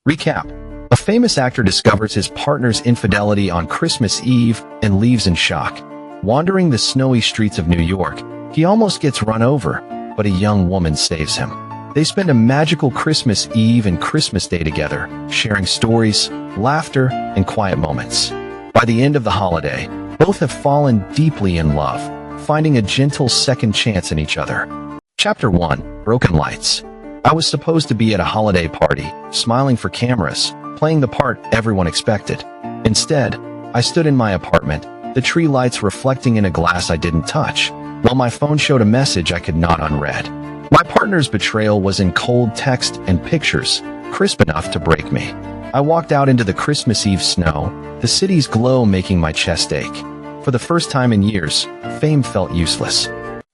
Recap. A famous actor discovers his partner's infidelity on Christmas Eve and leaves in shock. Wandering the snowy streets of New York, he almost gets run over, but a young woman saves him. They spend a magical Christmas Eve and Christmas Day together, sharing stories, laughter, and quiet moments. By the end of the holiday, both have fallen deeply in love, finding a gentle second chance in each other. Chapter 1. Broken Lights. I was supposed to be at a holiday party, smiling for cameras, playing the part everyone expected. Instead, I stood in my apartment, the tree lights reflecting in a glass I didn't touch, while my phone showed a message I could not unread. My partner's betrayal was in cold text and pictures, crisp enough to break me. I walked out into the Christmas Eve snow, the city's glow making my chest ache. For the first time in years, fame felt useless.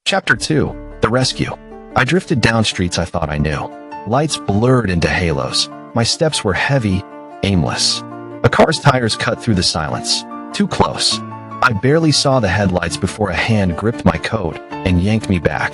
Chapter 2. The Rescue. I drifted down streets I thought I knew. Lights blurred into halos. My steps were heavy, aimless. A car's tires cut through the silence. Too close. I barely saw the headlights before a hand gripped my coat and yanked me back.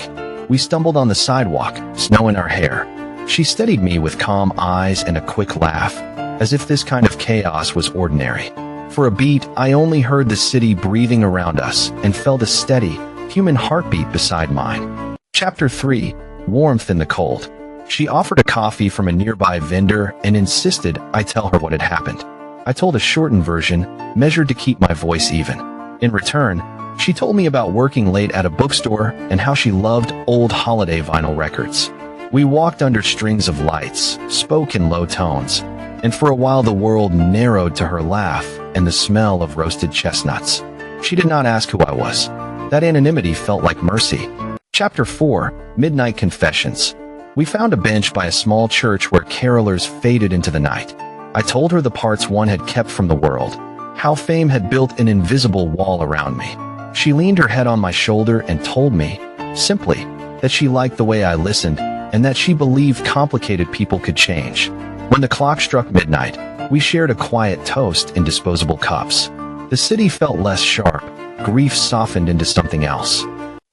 We stumbled on the sidewalk, snow in our hair. She steadied me with calm eyes and a quick laugh, as if this kind of chaos was ordinary. For a beat, I only heard the city breathing around us and felt a steady, human heartbeat beside mine. Chapter 3. Warmth in the cold. She offered a coffee from a nearby vendor and insisted I tell her what had happened. I told a shortened version, measured to keep my voice even. In return, she told me about working late at a bookstore and how she loved old holiday vinyl records. We walked under strings of lights, spoke in low tones, and for a while the world narrowed to her laugh and the smell of roasted chestnuts. She did not ask who I was. That anonymity felt like mercy. Chapter 4. Midnight Confessions. We found a bench by a small church where carolers faded into the night. I told her the parts one had kept from the world, how fame had built an invisible wall around me. She leaned her head on my shoulder and told me, simply, that she liked the way I listened and that she believed complicated people could change. When the clock struck midnight, we shared a quiet toast in disposable cups. The city felt less sharp. Grief softened into something else.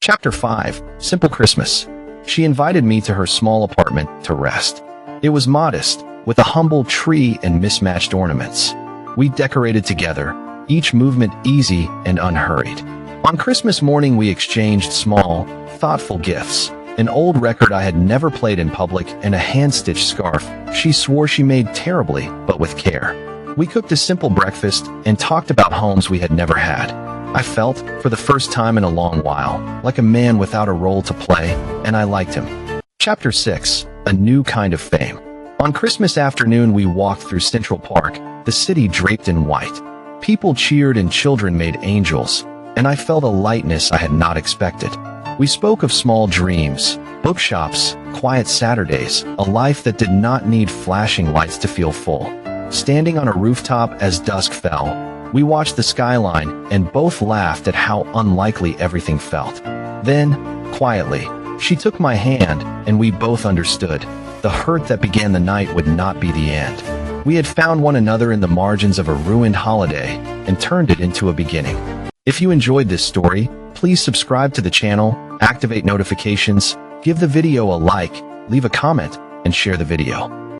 Chapter 5. Simple Christmas. She invited me to her small apartment to rest. It was modest, with a humble tree and mismatched ornaments. We decorated together, each movement easy and unhurried. On Christmas morning we exchanged small, thoughtful gifts, an old record I had never played in public and a hand-stitched scarf she swore she made terribly, but with care. We cooked a simple breakfast and talked about homes we had never had. I felt, for the first time in a long while, like a man without a role to play, and I liked him. Chapter 6. A New Kind of Fame. On Christmas afternoon we walked through Central Park, the city draped in white. People cheered and children made angels, and I felt a lightness I had not expected. We spoke of small dreams, bookshops, quiet Saturdays, a life that did not need flashing lights to feel full. Standing on a rooftop as dusk fell, we watched the skyline and both laughed at how unlikely everything felt. Then, quietly, she took my hand and we both understood. The hurt that began the night would not be the end. We had found one another in the margins of a ruined holiday and turned it into a beginning. If you enjoyed this story, please subscribe to the channel, activate notifications, give the video a like, leave a comment, and share the video.